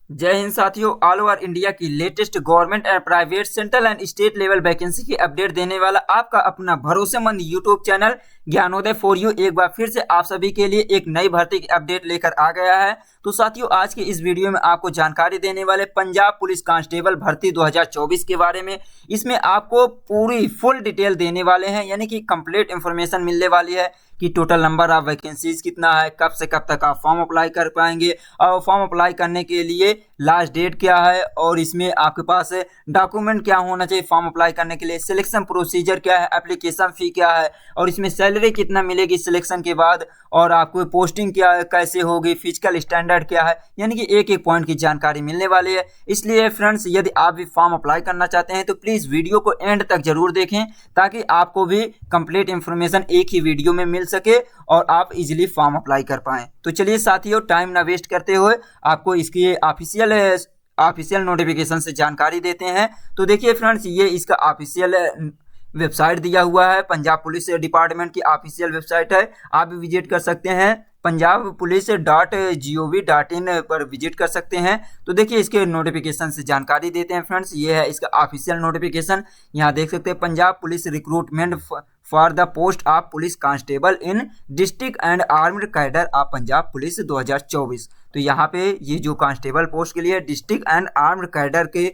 जय हिंद साथियों। ऑल ओवर इंडिया की latest government and private central and state level vacancy की अपडेट देने वाला आपका अपना भरोसेमंद YouTube channel Gyanodaya for you एक बार फिर से आप सभी के लिए एक नई भर्ती की अपडेट लेकर आ गया है। तो साथियों, आज के इस वीडियो में आपको जानकारी देने वाले पंजाब पुलिस कांस्टेबल भर्ती 2024 के बारे में। इसमें आपको पूरी फुल डिटेल देने वाले हैं, यानी कि कंप्लीट इंफॉर्मेशन मिलने वाली है कि टोटल नंबर ऑफ वैकेंसीज कितना है, कब से कब तक आप फॉर्म अप्लाई कर पाएंगे और फॉर्म अप्लाई करने के लिए लास्ट डेट क्या है, और इसमें आपके पास डॉक्यूमेंट क्या होना चाहिए फॉर्म अप्लाई करने के लिए, सिलेक्शन प्रोसीजर क्या है, एप्लीकेशन फी क्या है, और इसमें सैलरी कितना मिलेगी सिलेक्शन के बाद, और आपको पोस्टिंग क्या है, कैसे होगी, फिजिकल स्टैंडर्ड क्या है, यानी कि एक एक पॉइंट की जानकारी मिलने वाली है। इसलिए फ्रेंड्स, यदि आप भी फॉर्म अप्लाई करना चाहते हैं तो प्लीज़ वीडियो को एंड तक जरूर देखें, ताकि आपको भी कंप्लीट इन्फॉर्मेशन एक ही वीडियो में मिल सके और आप इजीली फॉर्म अप्लाई कर पाएं। तो चलिए साथियों, टाइम ना वेस्ट करते हुए आपको इसकी ऑफिशियल नोटिफिकेशन से जानकारी देते हैं। तो देखिए फ्रेंड्स, ये इसका ऑफिशियल वेबसाइट दिया हुआ है, पंजाब पुलिस डिपार्टमेंट की ऑफिशियल वेबसाइट है। आप भी विजिट कर सकते हैं, punjabpolice.gov.in पर विजिट कर सकते हैं। तो देखिए इसके नोटिफिकेशन से जानकारी देते हैं फ्रेंड्स। ये है इसका ऑफिशियल नोटिफिकेशन। यहाँ देख सकते हैं, Punjab police recruitment for the post of police constable in district and armed cadre of Punjab police 2024। तो यहाँ पे ये जो कांस्टेबल पोस्ट के लिए डिस्ट्रिक्ट एंड आर्म्ड कैडर के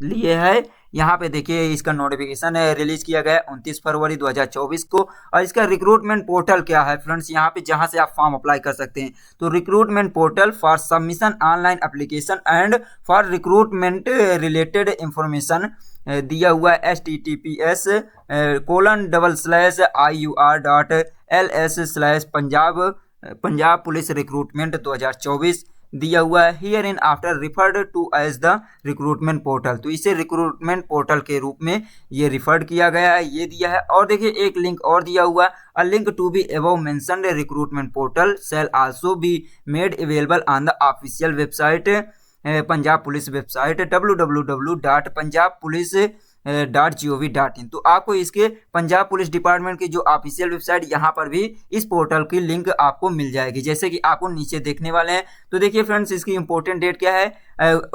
लिए है। यहाँ पे देखिए इसका नोटिफिकेशन रिलीज किया गया 29 फरवरी 2024 को। और इसका रिक्रूटमेंट पोर्टल क्या है फ्रेंड्स, यहाँ पे जहाँ से आप फॉर्म अप्लाई कर सकते हैं, तो recruitment portal for submission online application and for recruitment related information दिया हुआ है https://iur.ls/पंजाब पुलिस रिक्रूटमेंट 2024 दिया हुआ है। Hereinafter referred to as the recruitment portal. तो इसे रिक्रूटमेंट पोर्टल के रूप में ये रिफर्ड किया गया है, ये दिया है। और देखिए एक लिंक और दिया हुआ है, a link to be above mentioned recruitment portal shall also be made available on the official website Punjab police website www.punjabpolice.gov.in। तो आपको इसके पंजाब पुलिस डिपार्टमेंट की जो ऑफिशियल वेबसाइट, यहाँ पर भी इस पोर्टल की लिंक आपको मिल जाएगी, जैसे कि आपको नीचे देखने वाले हैं। तो देखिए फ्रेंड्स, इसकी इंपॉर्टेंट डेट क्या है।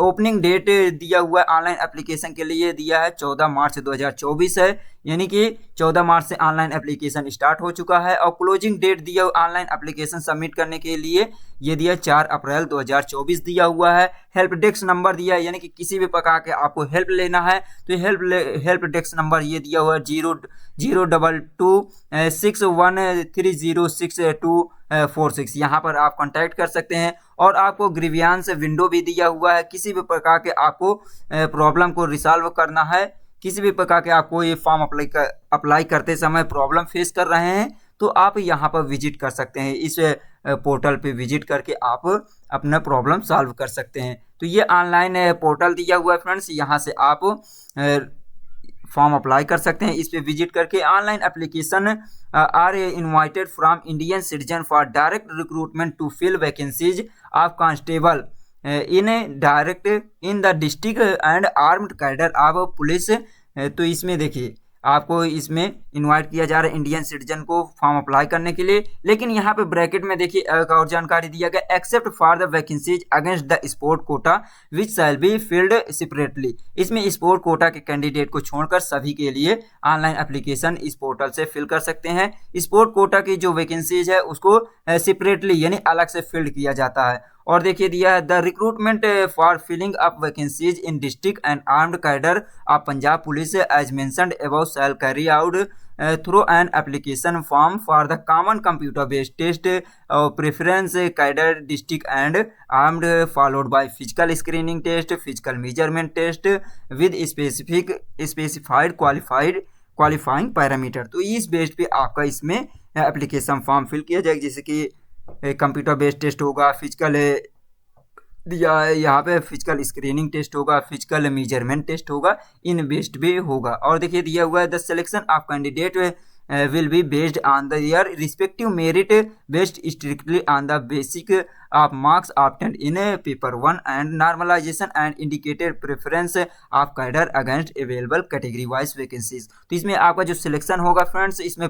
ओपनिंग डेट दिया हुआ है ऑनलाइन एप्लीकेशन के लिए, दिया है 14 मार्च 2024 है, यानी कि 14 मार्च से ऑनलाइन एप्लीकेशन स्टार्ट हो चुका है। और क्लोजिंग डेट दिया ऑनलाइन एप्लीकेशन सबमिट करने के लिए ये दिया 4 अप्रैल 2024 दिया हुआ है। हेल्प डेस्क नंबर दिया है, यानी कि किसी भी प्रकार के आपको हेल्प लेना है तो हेल्प डेस्क नंबर ये दिया हुआ है 00261306246। यहाँ पर आप कांटेक्ट कर सकते हैं। और आपको ग्रीवियांस विंडो भी दिया हुआ है, किसी भी प्रकार के आपको प्रॉब्लम को रिसॉल्व करना है, किसी भी प्रकार के आपको ये फॉर्म अप्लाई करते समय प्रॉब्लम फेस कर रहे हैं, तो आप यहाँ पर विजिट कर सकते हैं। इस पोर्टल पे विजिट करके आप अपना प्रॉब्लम सॉल्व कर सकते हैं। तो ये ऑनलाइन पोर्टल दिया हुआ है फ्रेंड्स, यहाँ से आप फॉर्म अप्लाई कर सकते हैं। इस पे विजिट करके online application are invited from Indian citizen for direct recruitment to fill vacancies of constable in direct in the district and armed cadre of police. तो इसमें देखिए आपको इसमें इनवाइट किया जा रहा है इंडियन सिटीजन को फॉर्म अप्लाई करने के लिए। लेकिन यहाँ पे ब्रैकेट में देखिए एक और जानकारी दिया गया, except for the vacancies against the sport Kota which shall be filled separately. इसमें स्पोर्ट कोटा के कैंडिडेट को छोड़कर सभी के लिए ऑनलाइन एप्लीकेशन इस पोर्टल से फिल कर सकते हैं। स्पोर्ट कोटा की जो वैकेंसीज है उसको सेपरेटली यानी अलग से फिल्ड किया जाता है। और देखिए दिया है, the recruitment for filling up vacancies in district and armed cadre of Punjab police as mentioned above shall carry out through an application form for the common computer based test preference cadre district and armed followed by physical screening test, physical measurement test with specified qualifying parameter. तो इस base पे आपका इसमें application form fill किया जाएगा, जैसे कि computer based test होगा, फिजिकल दिया है यहाँ पे, फिजिकल स्क्रीनिंग टेस्ट होगा, फिजिकल मेजरमेंट टेस्ट होगा, इन बेस्ड भी होगा। और देखिए दिया हुआ है, the selection of candidate will be based on the year respective merit based strictly on the basic of marks obtained in paper 1 and normalization and indicated preference of cadre against available category wise vacancies. तो इसमें आपका जो selection होगा friends, इसमें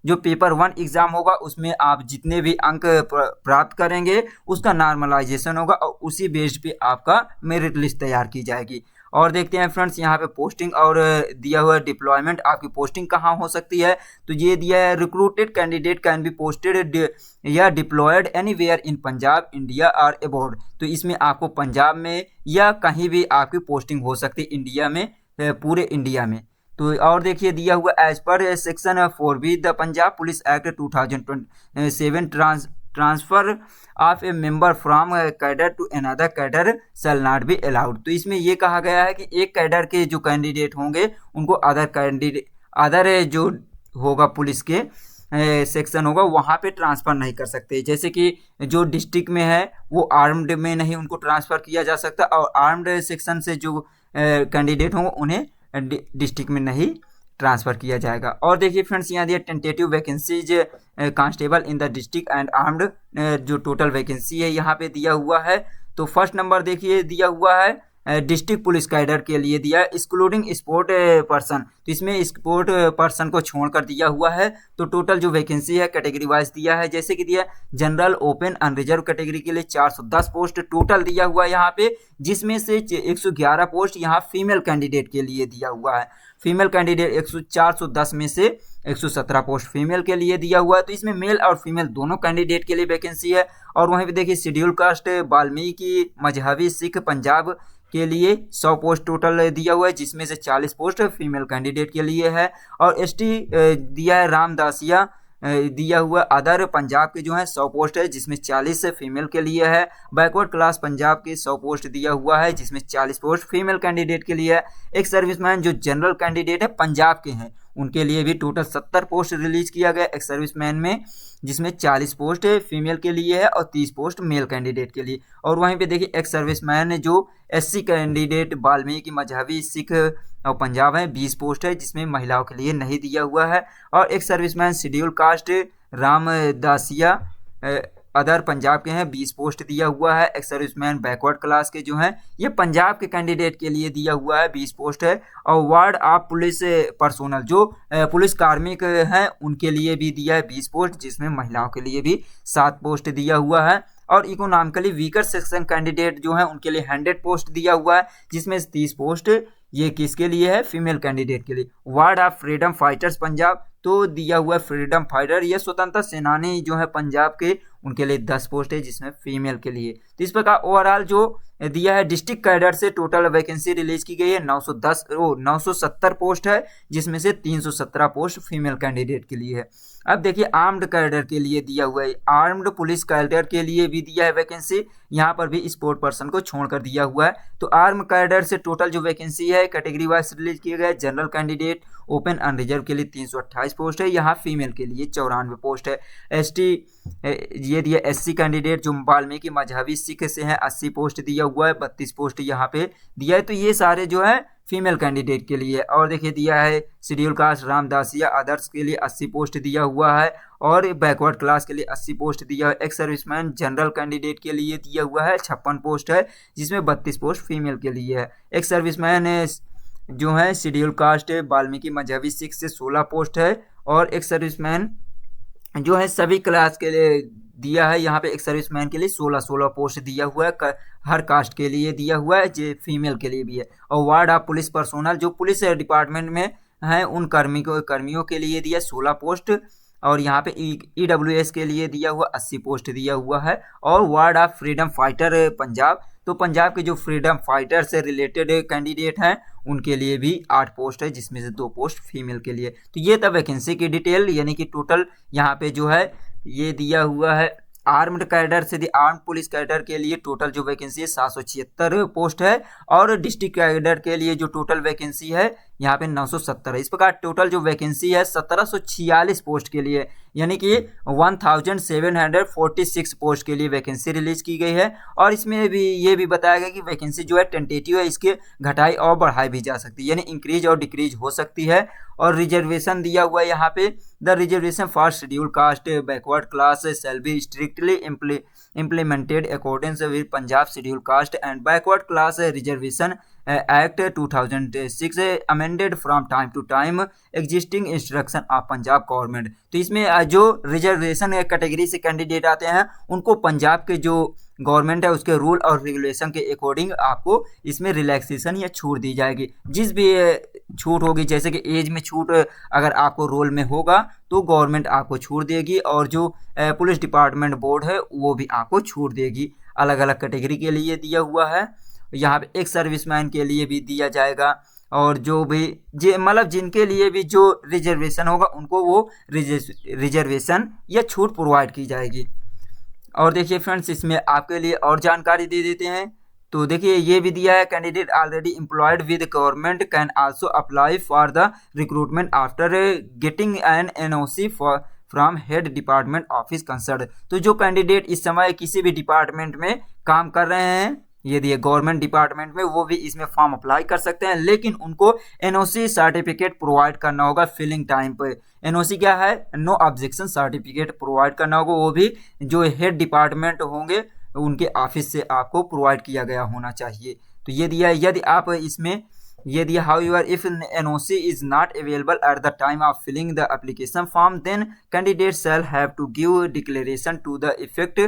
जो paper 1 exam होगा उसमें आप जितने भी अंक प्राप्त करेंगे उसका नॉर्मलाइजेशन होगा और उसी बेस पे आपका मेरिट लिस्ट तैयार की जाएगी। और देखते हैं फ्रेंड्स यहाँ पे पोस्टिंग और दिया हुआ डिप्लॉयमेंट, आपकी पोस्टिंग कहाँ हो सकती है। तो ये दिया है recruited candidate can be posted या deployed anywhere in Punjab India और अबॉर्ड। तो इसमें आपको पंजाब में या कहीं भी आपकी पोस्टिंग हो सकती है इंडिया में, पूरे इंडिया में। तो और देखिए दिया हुआ as per section 4B the Punjab police act 2007 transfer of a member from cadre to another cadre shall not be allowed. तो इसमें ये कहा गया है कि एक कैडर के जो कैंडिडेट होंगे उनको अदर जो होगा पुलिस के सेक्शन होगा वहाँ पे ट्रांसफ़र नहीं कर सकते। जैसे कि जो डिस्ट्रिक्ट में है वो आर्म्ड में नहीं उनको ट्रांसफ़र किया जा सकता और आर्म्ड सेक्शन से जो कैंडिडेट होंगे उन्हें डिस्ट्रिक्ट में नहीं ट्रांसफ़र किया जाएगा। और देखिए फ्रेंड्स यहाँ दिया tentative vacancies constable in the district and armed, जो टोटल वैकेंसी है यहाँ पे दिया हुआ है। तो फर्स्ट नंबर देखिए दिया हुआ है डिस्ट्रिक्ट पुलिस कैडर के लिए दिया है एक्सक्लूडिंग स्पोर्ट पर्सन। तो इसमें स्पोर्ट पर्सन को छोड़कर दिया हुआ है। तो टोटल जो वैकेंसी है कैटेगरी वाइज दिया है, जैसे कि दिया जनरल ओपन अनरिजर्व कैटेगरी के लिए 410 पोस्ट टोटल दिया हुआ है यहाँ पे, जिसमें से 111 पोस्ट यहाँ फीमेल कैंडिडेट के लिए दिया हुआ है। फीमेल कैंडिडेट 410 में से 117 पोस्ट फीमेल के लिए दिया हुआ है। तो इसमें मेल और फीमेल दोनों कैंडिडेट के लिए वैकेंसी है। और वहीं पे देखिए शेड्यूल कास्ट वाल्मीकि मजहबी सिख पंजाब के लिए 100 पोस्ट टोटल दिया हुआ है, जिसमें से 40 पोस्ट फीमेल कैंडिडेट के लिए है। और एसटी दिया है रामदासिया दिया हुआ अदर पंजाब के जो है 100 पोस्ट है, जिसमें 40 फीमेल के लिए है। बैकवर्ड क्लास पंजाब के 100 पोस्ट दिया हुआ है, जिसमें 40 पोस्ट फीमेल कैंडिडेट के लिए है। एक सर्विसमैन जो जनरल कैंडिडेट है पंजाब के हैं उनके लिए भी टोटल 70 पोस्ट रिलीज किया गया एक सर्विसमैन में, जिसमें 40 पोस्ट फीमेल के लिए है और 30 पोस्ट मेल कैंडिडेट के लिए। और वहीं पे देखिए एक सर्विसमैन जो एससी कैंडिडेट वाल्मीकि मजहबी सिख और पंजाब है 20 पोस्ट है, जिसमें महिलाओं के लिए नहीं दिया हुआ है। और एक serviceman schedule caste Ramdasia other Punjab के हैं 20 पोस्ट दिया हुआ है। एक सर्विसमैन बैकवर्ड क्लास के जो हैं ये पंजाब के कैंडिडेट के लिए दिया हुआ है 20 पोस्ट है। और वार्ड ऑफ पुलिस पर्सोनल जो पुलिस कार्मिक हैं उनके लिए भी दिया है 20 पोस्ट, जिसमें महिलाओं के लिए भी 7 पोस्ट दिया हुआ है। और इकोनॉमिकली वीकर सेक्शन कैंडिडेट जो हैं उनके लिए 100 पोस्ट दिया हुआ है, जिसमें 30 पोस्ट ये किसके लिए है फीमेल कैंडिडेट के लिए। Ward of freedom fighters Punjab तो दिया हुआ है फ्रीडम फाइटर ये स्वतंत्रता सेनानी जो है पंजाब के उनके लिए 10 पोस्ट है, जिसमें फीमेल के लिए। तो इस प्रकार ओवरऑल जो दिया है डिस्ट्रिक्ट कैडर से टोटल वैकेंसी रिलीज की गई है 970 पोस्ट है, जिसमें से 317 पोस्ट फीमेल कैंडिडेट के लिए है। अब देखिए आर्म्ड कैडर के लिए दिया हुआ है, आर्म्ड पुलिस कैडर के लिए भी दिया है वैकेंसी, यहाँ पर भी स्पोर्ट पर्सन को छोड़कर दिया हुआ है। तो आर्म कैडर से टोटल जो वैकेंसी है कैटेगरी वाइज रिलीज किया गया है। जनरल कैंडिडेट ओपन अनरिजर्व के लिए 328 पोस्ट है, यहाँ फीमेल के लिए 94 पोस्ट है। एसटी ये दिया एससी कैंडिडेट जो वाल्मीकि मजहबी सिख से है 80 पोस्ट दिया हुआ है, 32 पोस्ट यहाँ पे दिया है। तो ये सारे जो है फीमेल कैंडिडेट के लिए। और देखिए दिया है शेड्यूल कास्ट रामदासिया अदर्स के लिए 80 पोस्ट दिया हुआ है और बैकवर्ड क्लास के लिए 80 पोस्ट दिया है। एक्स सर्विसमैन जनरल कैंडिडेट के लिए दिया हुआ है 56 पोस्ट है, जिसमें 32 पोस्ट फीमेल के लिए है। एक सर्विसमैन जो है शेड्यूल कास्ट वाल्मीकि मजहबी सिख से 16 पोस्ट है। और एक सर्विसमैन जो है सभी क्लास के लिए दिया है, यहाँ पे एक सर्विसमैन के लिए 16 पोस्ट दिया हुआ है, हर कास्ट के लिए दिया हुआ है, जो फीमेल के लिए भी है। और वार्ड ऑफ पुलिस पर्सोनल जो पुलिस डिपार्टमेंट में हैं उन कर्मियों के लिए दिया 16 पोस्ट। और यहाँ पे EWS के लिए दिया हुआ 80 पोस्ट दिया हुआ है। और ward of freedom fighter Punjab तो पंजाब के जो फ्रीडम फाइटर से रिलेटेड कैंडिडेट हैं उनके लिए भी 8 पोस्ट है, जिसमें से 2 पोस्ट फीमेल के लिए। तो ये था वैकेंसी की डिटेल, यानी कि टोटल यहाँ पे जो है ये दिया हुआ है आर्म्ड कैडर से आर्म्ड पुलिस कैडर के लिए टोटल जो वैकेंसी है 776 पोस्ट है। और डिस्ट्रिक्ट कैडर के लिए जो टोटल वैकेंसी है यहाँ पे 970 है। इस प्रकार टोटल जो वैकेंसी है 1746 पोस्ट के लिए, यानी कि 1746 पोस्ट के लिए वैकेंसी रिलीज की गई है। और इसमें भी ये भी बताया गया कि वैकेंसी जो है टेंटेटिव है, इसके घटाई और बढ़ाई भी जा सकती है, यानी इंक्रीज और डिक्रीज हो सकती है। और रिजर्वेशन दिया हुआ है यहाँ पे, the reservation for schedule caste backward class shall be strictly implemented accordance with Punjab Scheduled Caste and Backward Class Reservation Act 2006 amended from time to time existing instruction of Punjab government. तो इसमें जो reservation category से candidate आते हैं उनको पंजाब के जो government है उसके रूल और रेगुलेशन के अकॉर्डिंग आपको इसमें रिलैक्सेशन या छूट दी जाएगी। जिस भी छूट होगी, जैसे कि एज में छूट अगर आपको रोल में होगा तो गवर्नमेंट आपको छूट देगी, और जो पुलिस डिपार्टमेंट बोर्ड है वो भी आपको छूट देगी। अलग अलग कैटेगरी के लिए दिया हुआ है। यहाँ पे एक सर्विसमैन के लिए भी दिया जाएगा, और जो भी मतलब जिनके लिए भी जो रिजर्वेशन होगा उनको वो रिजर्वेशन या छूट प्रोवाइड की जाएगी। और देखिए फ्रेंड्स, इसमें आपके लिए और जानकारी दे देते हैं। तो देखिए ये भी दिया है, candidate already employed with government can also apply for the recruitment after getting an NOC from head department office concern. तो जो कैंडिडेट इस समय किसी भी डिपार्टमेंट में काम कर रहे हैं, यदि गवर्नमेंट डिपार्टमेंट में, वो भी इसमें फॉर्म अप्लाई कर सकते हैं, लेकिन उनको एनओसी सर्टिफिकेट प्रोवाइड करना होगा फिलिंग टाइम पे। एनओसी क्या है? नो ऑब्जेक्शन सर्टिफिकेट प्रोवाइड करना होगा, वो भी जो हेड डिपार्टमेंट होंगे उनके ऑफिस से आपको प्रोवाइड किया गया होना चाहिए। तो ये दिया है। यदि आप इसमें ये दिया, however if NOC is not available at the time of filling the application form then candidate shall have to give declaration to the effect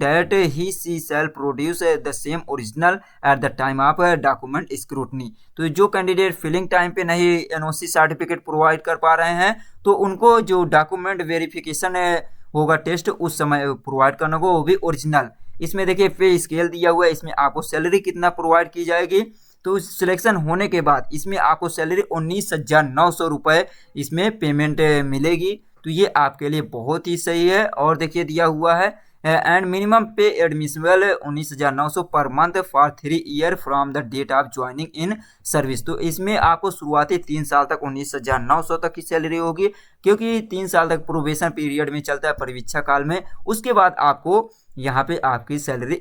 that he she shall produce the same original at the time of document scrutiny। तो जो candidate filling time पे नहीं NOC certificate provide कर पा रहे हैं तो उनको जो डॉक्यूमेंट वेरिफिकेशन होगा टेस्ट उस समय प्रोवाइड करना होगा, वो भी ओरिजिनल। इसमें देखिए पे स्केल दिया हुआ है, इसमें आपको सैलरी कितना प्रोवाइड की जाएगी। तो सिलेक्शन होने के बाद इसमें आपको सैलरी 19,900 रुपये इसमें पेमेंट मिलेगी। तो ये आपके लिए बहुत ही सही है। और देखिए दिया हुआ है एंड मिनिमम पे admissible 19,900 per month for 3 year from the date of joining in service. तो इसमें आपको शुरुआती 3 साल तक 19,900 तक की सैलरी होगी, क्योंकि 3 साल तक प्रोबेशन पीरियड में चलता है, परीक्षा काल में। उसके बाद आपको यहाँ पे आपकी सैलरी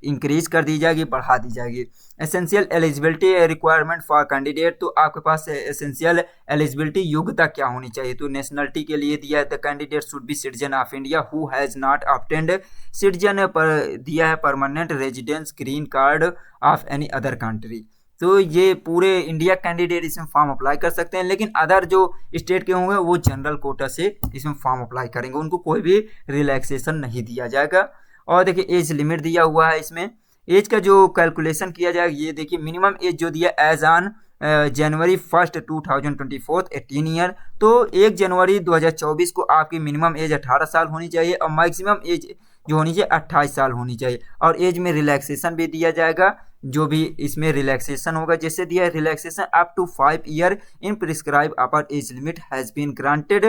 इंक्रीज कर दी जाएगी, बढ़ा दी जाएगी। Essential eligibility requirement for candidate, तो आपके पास एसेंशियल एलिजिबिलिटी योग्यता क्या होनी चाहिए। तो नेशनलिटी के लिए दिया है the candidate should be citizen of India who has not obtained citizen पर दिया है permanent residence green card of any other country. तो ये पूरे इंडिया कैंडिडेट इसमें फॉर्म अप्लाई कर सकते हैं, लेकिन अदर जो स्टेट के होंगे वो जनरल कोटा से इसमें फॉर्म अप्लाई करेंगे, उनको कोई भी रिलैक्सेशन नहीं दिया जाएगा। और देखिए एज लिमिट दिया हुआ है, इसमें एज का जो कैलकुलेशन किया जाएगा, ये देखिए मिनिमम एज जो दिया एज ऑन जनवरी 1 2024 18 ईयर। तो 1 जनवरी 2024 को आपकी मिनिमम एज 18 साल होनी चाहिए और मैक्सिमम एज जो होनी चाहिए 28 साल होनी चाहिए। और एज में रिलैक्सेशन भी दिया जाएगा, जो भी इसमें रिलैक्सेशन होगा, जैसे दिया है relaxation up to 5 year in prescribe upper age limit has been granted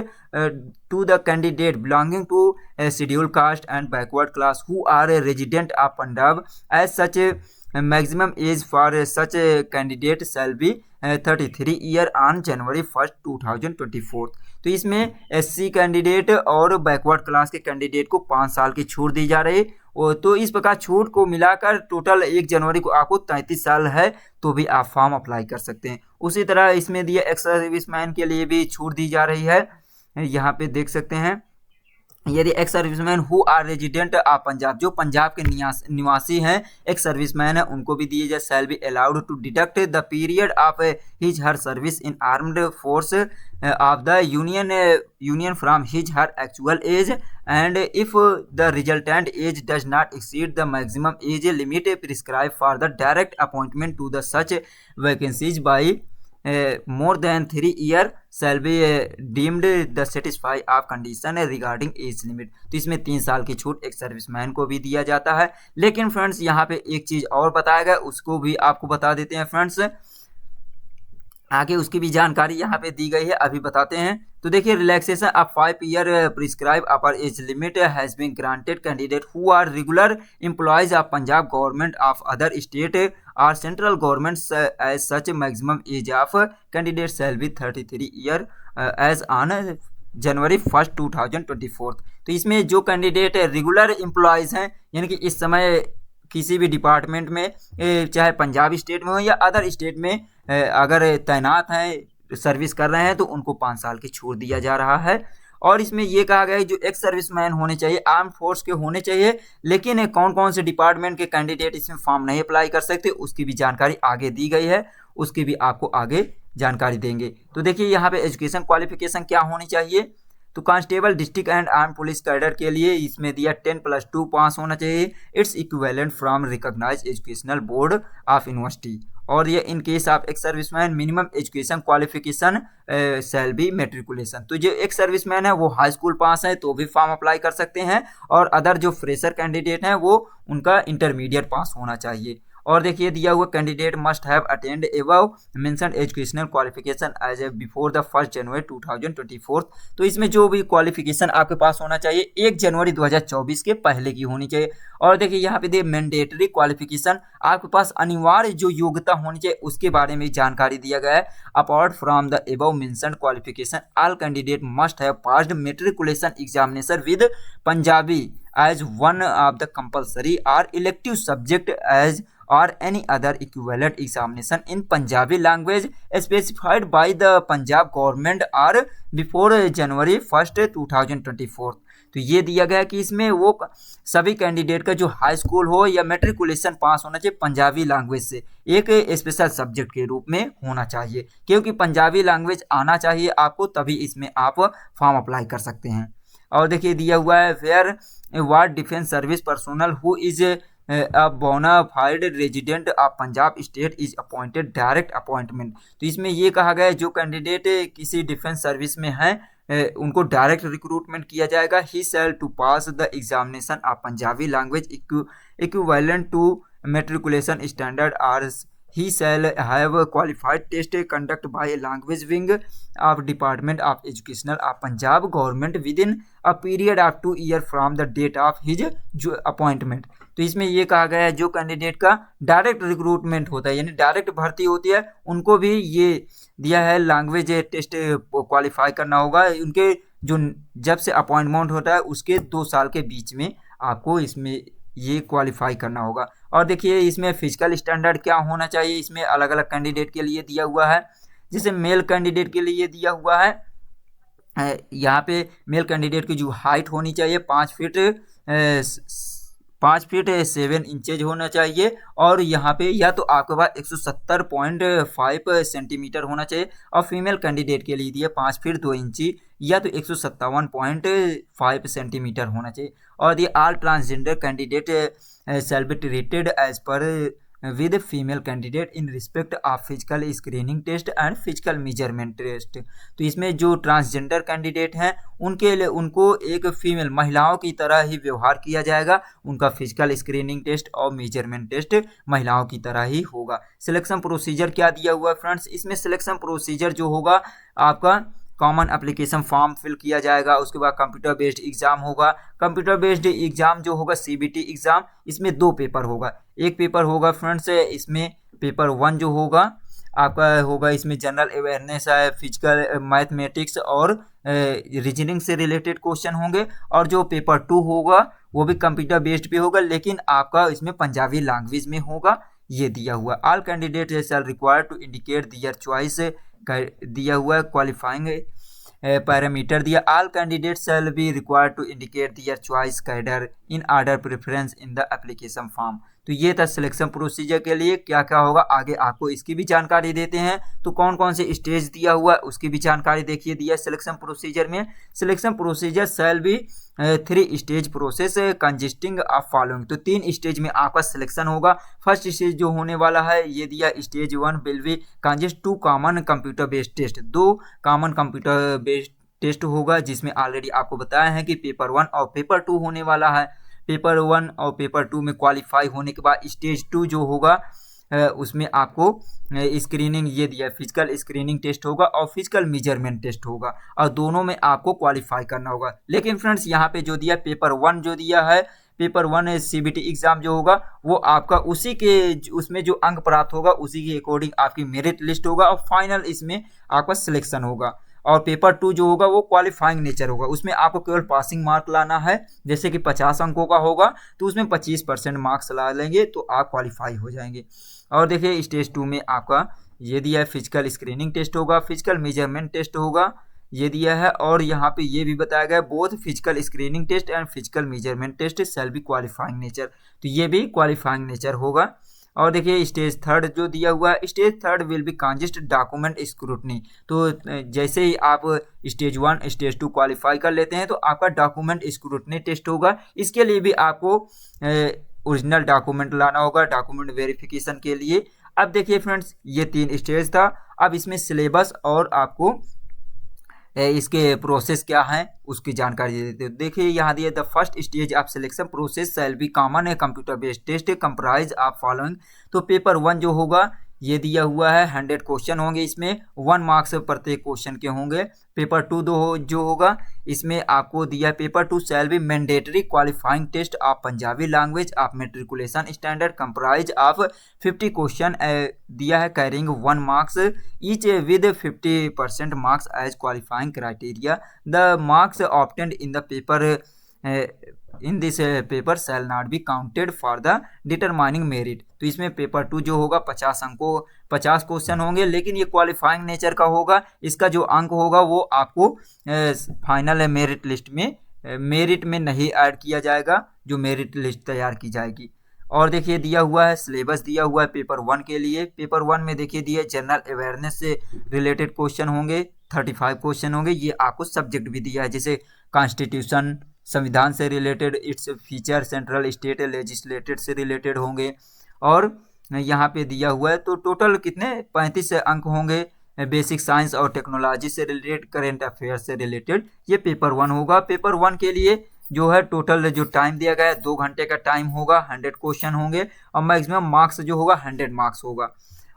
to the candidate belonging to schedule caste and backward class who are resident of Punjab as such maximum age for such candidate shall be 33 year on January 1 2024। तो इसमें SC candidate और backward class के candidate को 5 साल की छूट दी जा रही है। तो इस प्रकार छूट को मिलाकर टोटल 1 जनवरी को आपको 33 साल है तो भी आप फॉर्म अप्लाई कर सकते हैं। उसी तरह इसमें दिया एक्स सर्विसमैन के लिए भी छूट दी जा रही है, यहाँ पे देख सकते हैं। यदि ex serviceman who are resident of Punjab, जो पंजाब के निवासी हैं एक्स सर्विसमैन है, उनको भी दिए जाए shall be allowed to deduct the period of his her service in armed force of the union from his her actual age and if the resultant age does not exceed the maximum age limit prescribe for the direct appointment to the such vacancies by more than 3 year shall be deemed the satisfy of condition regarding age limit। तो इसमें 3 साल की छूट एक serviceman को भी दिया जाता है। लेकिन फ्रेंड्स यहाँ पे एक चीज़ और बताया गया, उसको भी आपको बता देते हैं फ्रेंड्स, आगे उसकी भी जानकारी यहाँ पे दी गई है, अभी बताते हैं। तो देखिए relaxation of 5 year prescribe upper age limit has been granted candidate who are regular employees of Punjab government of other state or central government as such maximum age of candidate shall be 33 year as on January 1, 2024। तो इसमें जो candidate regular employees हैं यानी कि इस समय किसी भी डिपार्टमेंट में चाहे पंजाब स्टेट में हो या अदर स्टेट में अगर तैनात हैं सर्विस कर रहे हैं तो उनको 5 साल की छूट दिया जा रहा है। और इसमें ये कहा गया है जो एक्स सर्विसमैन होने चाहिए आर्म फोर्स के होने चाहिए, लेकिन कौन कौन से डिपार्टमेंट के कैंडिडेट इसमें फॉर्म नहीं अप्लाई कर सकते उसकी भी जानकारी आगे दी गई है, उसकी भी आपको आगे जानकारी देंगे। तो देखिए यहाँ पे एजुकेशन क्वालिफिकेशन क्या होनी चाहिए, तो constable district and arm police cadre के लिए इसमें दिया 10+2 पास होना चाहिए, its equivalent from recognised educational board of university. और ये in case of ex serviceman minimum education qualification shall be matriculation. तो जो एक्स सर्विसमैन है वो हाई स्कूल पास है तो भी फॉर्म अप्लाई कर सकते हैं, और अदर जो फ्रेशर कैंडिडेट हैं वो उनका इंटरमीडिएट पास होना चाहिए। और देखिए दिया हुआ candidate must have attend above mentioned educational qualification as a before the 1 January 2024। तो इसमें जो भी क्वालिफिकेशन आपके पास होना चाहिए 1 जनवरी 2024 के पहले की होनी चाहिए। और देखिए यहाँ पे दे मैंडेटरी क्वालिफिकेशन आपके पास अनिवार्य जो योग्यता होनी चाहिए उसके बारे में जानकारी दिया गया है। Apart from the above mentioned qualification all candidate must have passed matriculation examination with Punjabi as one of the compulsory और elective subject as or any other equivalent examination in Punjabi language specified by the Punjab government or before January 1, 2024। तो ये दिया गया कि इसमें वो सभी candidate का जो हाई स्कूल हो या मेट्रिकुलेशन पास होना चाहिए पंजाबी लैंग्वेज से एक स्पेशल सब्जेक्ट के रूप में होना चाहिए, क्योंकि पंजाबी लैंग्वेज आना चाहिए आपको, तभी इसमें आप फॉर्म अप्लाई कर सकते हैं। और देखिए दिया हुआ है where ward defence service personnel who is a bona fide resident of Punjab state is appointed direct appointment. तो इसमें ये कहा गया है जो कैंडिडेट किसी डिफेंस सर्विस में हैं उनको डायरेक्ट रिक्रूटमेंट किया जाएगा। He shall to pass the examination of Punjabi language equivalent to matriculation standard or he shall have qualified test conducted by a language wing of Department of Educational of Punjab government within a period of 2 years from the date of his appointment। तो इसमें ये कहा गया है जो candidate का direct recruitment होता है यानी डायरेक्ट भर्ती होती है उनको भी ये दिया है लैंग्वेज टेस्ट क्वालिफाई करना होगा। उनके जो जब से अपॉइंटमेंट होता है उसके 2 साल के बीच में आपको इसमें ये क्वालिफाई करना होगा। और देखिए इसमें फिजिकल स्टैंडर्ड क्या होना चाहिए, इसमें अलग अलग कैंडिडेट के लिए दिया हुआ है। जैसे मेल कैंडिडेट के लिए दिया हुआ है यहाँ पे मेल कैंडिडेट की जो हाइट होनी चाहिए 5 फीट 7 इंचेज होना चाहिए, और यहाँ पे या तो आपके पास 170.5 सेंटीमीटर होना चाहिए, और फीमेल कैंडिडेट के लिए दिया 5 फीट 2 इंची या तो 157.5 सेंटीमीटर होना चाहिए। और ये all transgender candidate shall be treated as par with female candidate in respect of physical screening test and physical measurement test. तो इसमें जो ट्रांसजेंडर कैंडिडेट हैं उनके लिए उनको एक फीमेल महिलाओं की तरह ही व्यवहार किया जाएगा, उनका फिजिकल स्क्रीनिंग टेस्ट और मेजरमेंट टेस्ट महिलाओं की तरह ही होगा। सिलेक्शन प्रोसीजर क्या दिया हुआ है फ्रेंड्स, इसमें सिलेक्शन प्रोसीजर जो होगा आपका कॉमन एप्लीकेशन फॉर्म फिल किया जाएगा, उसके बाद कंप्यूटर बेस्ड एग्जाम होगा। कंप्यूटर बेस्ड एग्जाम जो होगा सीबीटी एग्जाम, इसमें 2 पेपर होगा। एक पेपर होगा फ्रेंड्स इसमें पेपर 1 जो होगा आपका होगा इसमें जनरल अवेयरनेस है, फिजिकल मैथमेटिक्स और रीजनिंग से रिलेटेड क्वेश्चन होंगे। और जो पेपर 2 होगा वो भी कंप्यूटर बेस्ड पे होगा, लेकिन आपका इसमें पंजाबी लैंग्वेज में होगा, ये दिया हुआ। All candidate shall require to indicate their choice दिया हुआ है। क्वालिफाइंग पैरामीटर दिया all candidate shall be required to indicate their choice cadre in order preference in the application form. तो ये था सिलेक्शन प्रोसीजर के लिए क्या क्या होगा, आगे आपको इसकी भी जानकारी देते हैं। तो कौन कौन से स्टेज दिया हुआ है उसकी भी जानकारी देखिए दिया सिलेक्शन प्रोसीजर में। Selection procedure shall be 3 stage process consisting of following. तो 3 स्टेज में आपका सिलेक्शन होगा। फर्स्ट स्टेज जो होने वाला है ये दिया stage 1 will be consist 2 common computer based test. 2 common computer based test होगा जिसमें ऑलरेडी आपको बताया है कि पेपर 1 और पेपर 2 होने वाला है। पेपर 1 और पेपर 2 में क्वालिफाई होने के बाद स्टेज 2 जो होगा उसमें आपको स्क्रीनिंग ये दिया है, फिजिकल स्क्रीनिंग टेस्ट होगा और फिजिकल मेजरमेंट टेस्ट होगा, और दोनों में आपको क्वालिफाई करना होगा। लेकिन फ्रेंड्स यहाँ पे जो दिया पेपर 1 जो दिया है, पेपर 1 सीबीटी एग्जाम जो होगा वो आपका उसी के उसमें जो अंक प्राप्त होगा उसी के अकॉर्डिंग आपकी मेरिट लिस्ट होगा और फाइनल इसमें आपका सिलेक्शन होगा। और पेपर 2 जो होगा वो क्वालिफाइंग नेचर होगा, उसमें आपको केवल पासिंग मार्क लाना है, जैसे कि 50 अंकों का होगा तो उसमें 25% मार्क्स ला लेंगे तो आप क्वालिफाई हो जाएंगे। और देखिए स्टेज 2 में आपका ये दिया है फिजिकल स्क्रीनिंग टेस्ट होगा, फिजिकल मेजरमेंट टेस्ट होगा, ये दिया है। और यहाँ पे ये भी बताया गया both physical screening test and physical measurement test shall be qualifying nature, तो ये भी क्वालिफाइंग नेचर होगा। और देखिए स्टेज 3 जो दिया हुआ है, stage 3 will be congest document scrutiny, तो जैसे ही आप स्टेज 1 स्टेज 2 क्वालिफाई कर लेते हैं तो आपका डॉक्यूमेंट स्क्रूटनी टेस्ट होगा। इसके लिए भी आपको ओरिजिनल डॉक्यूमेंट लाना होगा डॉक्यूमेंट वेरिफिकेशन के लिए। अब देखिए फ्रेंड्स ये 3 स्टेज था, अब इसमें सिलेबस और आपको इसके प्रोसेस क्या है उसकी जानकारी दे देते हो। देखिए यहाँ दिए the first stage of selection process shall be common है computer based test comprise of following, तो पेपर 1 जो होगा ये दिया हुआ है 100 क्वेश्चन होंगे, इसमें 1 मार्क्स प्रत्येक क्वेश्चन के होंगे। पेपर 2 जो होगा इसमें आपको दिया है paper 2 shall be mandatory qualifying test of Punjabi language of matriculation standard comprise of 50 question दिया है carrying 1 marks each with 50% marks as qualifying criteria. The marks obtained in the paper in this paper shall not be counted for the determining merit, तो इसमें paper 2 जो होगा 50 अंकों 50 question होंगे, लेकिन ये क्वालिफाइंग नेचर का होगा, इसका जो अंक होगा वो आपको फाइनल मेरिट लिस्ट में मेरिट में नहीं ऐड किया जाएगा, जो मेरिट लिस्ट तैयार की जाएगी। और देखिए दिया हुआ है सिलेबस दिया हुआ है पेपर 1 के लिए, पेपर 1 में देखिए दिए जनरल अवेयरनेस से रिलेटेड क्वेश्चन होंगे 35 क्वेश्चन होंगे, ये आपको सब्जेक्ट भी दिया है जैसे कॉन्स्टिट्यूशन संविधान से related, its feature, central state legislated से रिलेटेड होंगे। और यहाँ पे दिया हुआ है तो टोटल कितने 35 अंक होंगे, बेसिक साइंस और टेक्नोलॉजी से रिलेटेड, करेंट अफेयर्स से रिलेटेड, ये पेपर 1 होगा। पेपर 1 के लिए जो है टोटल जो टाइम दिया गया है 2 घंटे का टाइम होगा, 100 क्वेश्चन होंगे और मैक्सिमम मार्क्स जो होगा 100 मार्क्स होगा।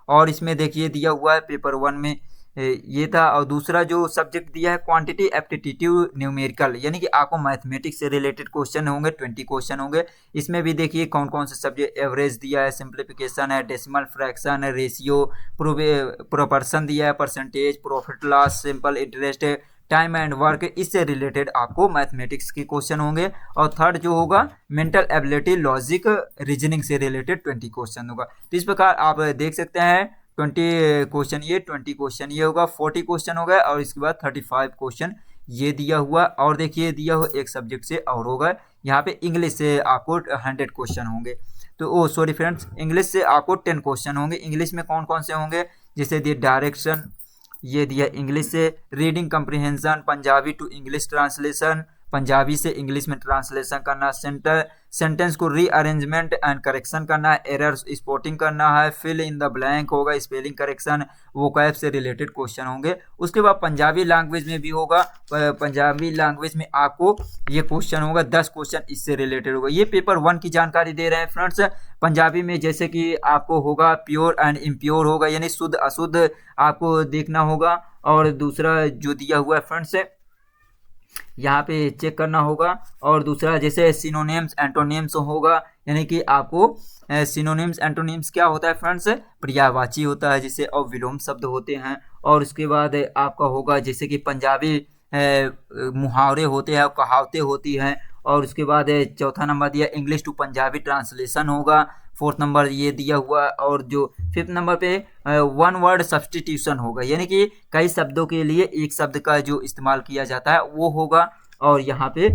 और इसमें देखिए दिया हुआ है पेपर 1 में ये था। और दूसरा जो सब्जेक्ट दिया है क्वांटिटी एप्टीट्यूड न्यूमेरिकल, यानी कि आपको मैथमेटिक्स से रिलेटेड क्वेश्चन होंगे 20 क्वेश्चन होंगे। इसमें भी देखिए कौन कौन से सब्जेक्ट, एवरेज दिया है, सिंप्लीफिकेशन है, डेसिमल फ्रैक्शन है, रेशियो, प्रोपोर्शन दिया है, percentage, profit loss, simple interest, time and work, इससे रिलेटेड आपको मैथमेटिक्स के क्वेश्चन होंगे। और थर्ड जो होगा मेंटल एबिलिटी, लॉजिक, रीजनिंग से रिलेटेड 20 क्वेश्चन होगा। तो इस प्रकार आप देख सकते हैं 20 क्वेश्चन ये, 20 क्वेश्चन ये होगा, 40 क्वेश्चन हो गए और इसके बाद 35 क्वेश्चन ये दिया हुआ। और देखिए दिया हुआ एक सब्जेक्ट से और होगा, यहाँ पे इंग्लिश से आपको 100 क्वेश्चन होंगे। तो सॉरी फ्रेंड्स, इंग्लिश से आपको 10 क्वेश्चन होंगे। इंग्लिश में कौन कौन से होंगे, जैसे दिए डायरेक्शन, ये दिया इंग्लिश से, reading comprehension, Punjabi to English translation, Punjabi से इंग्लिश में ट्रांसलेशन करना, सेंटेंस को रीअरेंजमेंट एंड करेक्शन करना है, एरर स्पॉटिंग करना है, फिल इन द ब्लैंक होगा, स्पेलिंग करेक्शन, वोकैब से रिलेटेड क्वेश्चन होंगे। उसके बाद पंजाबी लैंग्वेज में भी होगा, पंजाबी लैंग्वेज में आपको ये क्वेश्चन होगा 10 क्वेश्चन इससे रिलेटेड होगा। ये पेपर 1 की जानकारी दे रहे हैं फ्रेंड्स। पंजाबी में जैसे कि आपको होगा प्योर एंड इम्प्योर होगा, यानी शुद्ध अशुद्ध आपको देखना होगा। और दूसरा जो दिया हुआ है फ्रेंड्स यहाँ पे चेक करना होगा। और दूसरा जैसे सिनोनिम्स एंटोनिम्स होगा, यानी कि आपको सिनोनिम्स एंटोनिम्स क्या होता है फ्रेंड्स, पर्यायवाची होता है जिसे, और विलोम शब्द होते हैं। और उसके बाद आपका होगा जैसे कि पंजाबी मुहावरे होते हैं, कहावतें होती हैं। और उसके बाद चौथा नंबर दिया इंग्लिश टू पंजाबी ट्रांसलेशन होगा, 4th नंबर ये दिया हुआ। और जो 5th नंबर पे 1 वर्ड सब्सटीट्यूशन होगा, यानी कि कई शब्दों के लिए एक शब्द का जो इस्तेमाल किया जाता है वो होगा। और यहाँ पे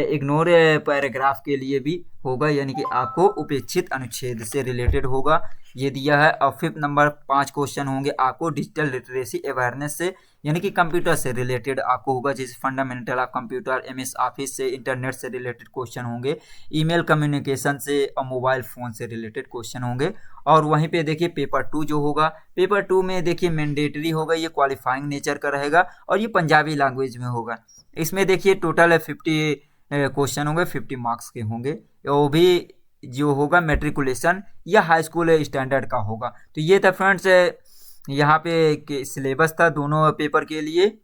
इग्नोर पैराग्राफ के लिए भी होगा, यानी कि आपको उपेक्षित अनुच्छेद से रिलेटेड होगा, ये दिया है। और 5th नंबर 5 क्वेश्चन होंगे आपको डिजिटल लिटरेसी अवेयरनेस से, यानी कि कंप्यूटर से रिलेटेड आपको होगा, जैसे fundamental of computer, MS office से, इंटरनेट से रिलेटेड क्वेश्चन होंगे, ईमेल कम्युनिकेशन से और मोबाइल फ़ोन से रिलेटेड क्वेश्चन होंगे। और वहीं पे देखिए पेपर 2 जो होगा, पेपर 2 में देखिए मैंडेटरी होगा, ये क्वालिफाइंग नेचर का रहेगा और ये पंजाबी लैंग्वेज में होगा। इसमें देखिए टोटल 50 क्वेश्चन होंगे, 50 मार्क्स के होंगे, वो भी जो होगा मेट्रिकुलेशन या हाई स्कूल स्टैंडर्ड का होगा। तो ये था फ्रेंड्स यहाँ पे सिलेबस था दोनों पेपर के लिए।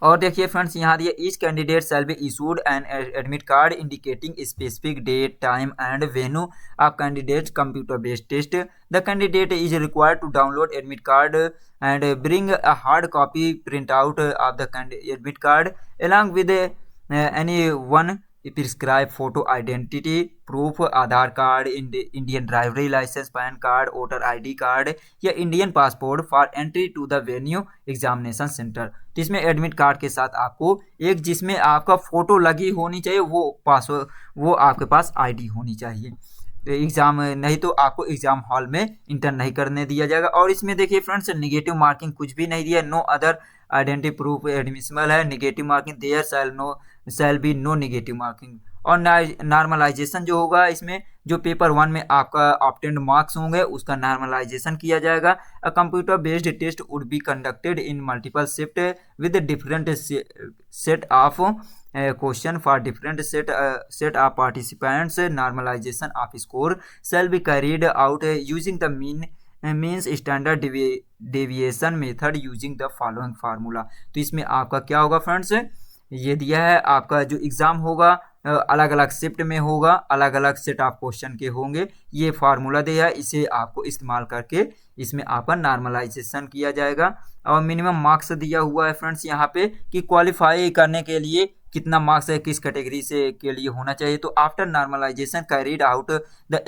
और देखिए फ्रेंड्स यहाँ दिए each candidate shall be issued an admit card indicating specific date time and venue of candidate computer based test. The candidate is required to download admit card and bring a hard copy print out of the admit card along with any one prescribe photo identity proof Aadhaar card Indian driving licence PAN card voter ID card या Indian passport for entry to the venue examination centre. तो इसमें admit card के साथ आपको एक जिसमें आपका photo लगी होनी चाहिए, वो आपके पास आईडी होनी चाहिए। तो एग्जाम नहीं तो आपको एग्जाम हॉल में इंटर नहीं करने दिया जाएगा। और इसमें देखिए फ्रेंड्स नेगेटिव मार्किंग कुछ भी नहीं दिया, no other identity proof admissible है। Negative marking there shall be no negative marking. और नॉर्मलाइजेशन जो होगा इसमें जो पेपर 1 में आपका ऑब्टेन्ड मार्क्स होंगे उसका नॉर्मलाइजेशन किया जाएगा। A computer based test would be conducted in multiple shift with different set of question for different set of participants. Normalisation of score shall be carried out using the means standard deviation method using the following formula. तो इसमें आपका क्या होगा friends, ये दिया है आपका जो एग्ज़ाम होगा अलग अलग शिफ्ट में होगा, अलग अलग सेट ऑफ क्वेश्चन के होंगे। ये फार्मूला दिया है, इसे आपको इस्तेमाल करके इसमें आपका नॉर्मलाइजेशन किया जाएगा। और मिनिमम मार्क्स दिया हुआ है फ्रेंड्स यहाँ पे कि क्वालिफाई करने के लिए कितना मार्क्स है, किस कैटेगरी से के लिए होना चाहिए। तो after normalisation carried out the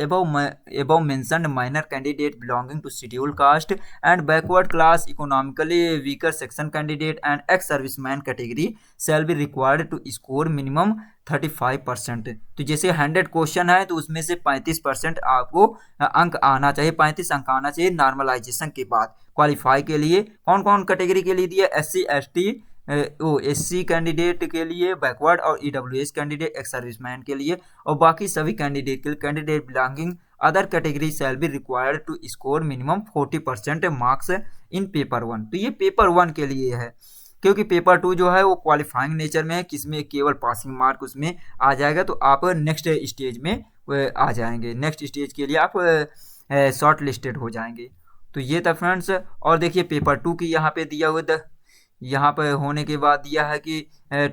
above mentioned minor candidate belonging to scheduled caste and backward class economically weaker section candidate and ex serviceman category shall be required to score minimum 35%। तो जैसे 100 question है तो उसमें से 35% आपको अंक आना चाहिए, 35 अंक आना चाहिए नॉर्मलाइजेशन के बाद क्वालिफाई के लिए। कौन कौन कैटेगरी के लिए दिया, SC ST SC कैंडिडेट के लिए, बैकवर्ड और EWS कैंडिडेट एक्स सर्विसमैन के लिए, और बाकी सभी कैंडिडेट के लिए candidate belonging other category shall be required to score minimum 40% marks in paper 1। तो ये पेपर 1 के लिए है, क्योंकि पेपर 2 जो है वो क्वालिफाइंग नेचर में है, किसमें केवल पासिंग मार्क उसमें आ जाएगा। तो आप नेक्स्ट स्टेज में आ जाएंगे, नेक्स्ट स्टेज के लिए आप शॉर्ट लिस्टेड हो जाएंगे। तो ये था फ्रेंड्स। और देखिए पेपर 2 की यहाँ पे दिया हुआ यहाँ पर होने के बाद दिया है कि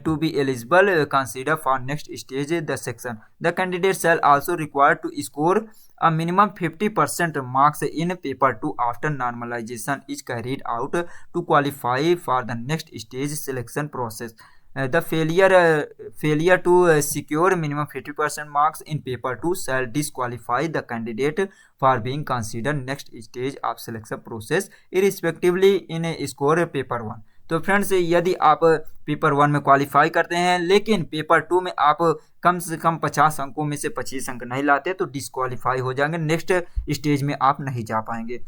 to be eligible consider for next stage the section the candidate shall also required to score a minimum 50% marks in paper 2 after normalisation is carried out to qualify for the next stage selection process. The failure to secure minimum 50% marks in paper 2 shall disqualify the candidate for being considered next stage of selection process irrespectively in a score paper 1। तो friends यदि आप paper 1 में qualify करते हैं लेकिन paper 2 में आप कम से कम 50 अंकों में से 25 अंक नहीं लाते तो डिस्क्वालीफाई हो जाएंगे, नेक्स्ट स्टेज में आप नहीं जा पाएंगे।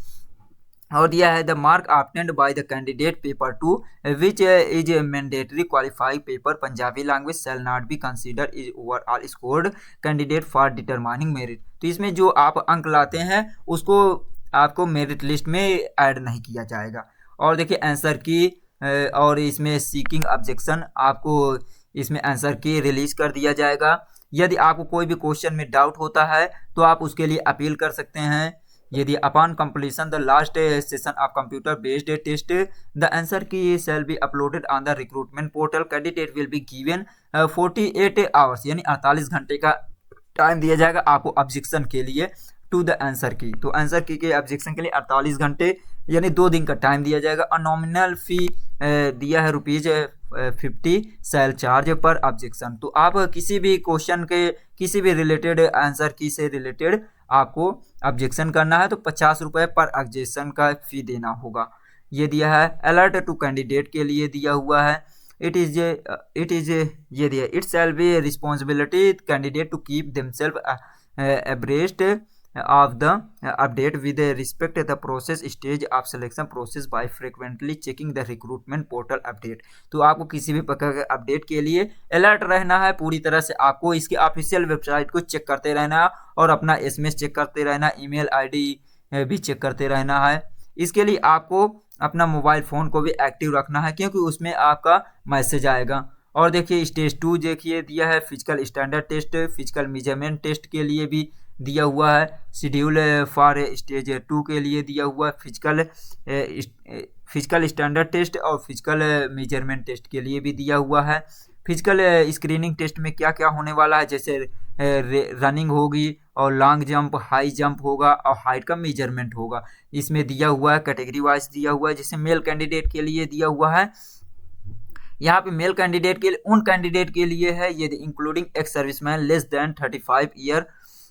और दिया है the mark obtained by the candidate paper 2 which is mandatory qualifying paper Punjabi language shell not B consider is overall scored candidate for determining merit. तो इसमें जो आप अंक लाते हैं उसको आपको मेरिट लिस्ट में ऐड नहीं किया जाएगा। और देखिए आंसर की और इसमें सीकिंग ऑब्जेक्शन आपको इसमें आंसर की रिलीज कर दिया जाएगा। यदि आपको कोई भी क्वेश्चन में डाउट होता है तो आप उसके लिए अपील कर सकते हैं। यदि upon completion the last session of computer based test the answer key shall be uploaded on the recruitment portal candidate will be given 48 hours यानी 48 घंटे का टाइम दिया जाएगा आपको ऑब्जेक्शन के लिए टू द आंसर की। तो आंसर की के ऑब्जेक्शन के लिए 48 घंटे यानी 2 दिन का टाइम दिया जाएगा। और नॉमिनल फी दिया है ₹50 शैल चार्ज पर ऑब्जेक्शन। तो आप किसी भी क्वेश्चन के किसी भी रिलेटेड आंसर की से रिलेटेड आपको ऑब्जेक्शन करना है तो ₹50 पर ऑब्जेक्शन का फी देना होगा। ये दिया है अलर्ट टू कैंडिडेट के लिए दिया हुआ है इट इज ये दिया it shall be responsibility candidate to keep themself abreast of the update with respect to the process stage of selection process by frequently checking the recruitment portal update। तो आपको किसी भी प्रकार के अपडेट के लिए अलर्ट रहना है, पूरी तरह से आपको इसके ऑफिशियल वेबसाइट को चेक करते रहना है और अपना SMS चेक करते रहना, ईमेल ID भी चेक करते रहना है। इसके लिए आपको अपना मोबाइल फ़ोन को भी एक्टिव रखना है क्योंकि उसमें आपका मैसेज आएगा और देखिए स्टेज 2 देखिए दिया है physical standard test, physical measurement test के लिए भी दिया हुआ है। शेड्यूल फॉर स्टेज 2 के लिए दिया हुआ है फिजिकल स्टैंडर्ड टेस्ट और फिजिकल मेजरमेंट टेस्ट के लिए भी दिया हुआ है। फिजिकल स्क्रीनिंग टेस्ट में क्या क्या होने वाला है, जैसे रनिंग होगी और लॉन्ग जंप, हाई जंप होगा और हाइट का मेजरमेंट होगा। इसमें दिया हुआ है कैटेगरी वाइज दिया हुआ है। जैसे मेल कैंडिडेट के लिए दिया हुआ है, यहाँ पे मेल कैंडिडेट के लिए उन कैंडिडेट के लिए है यदि including ex serviceman less than 35 year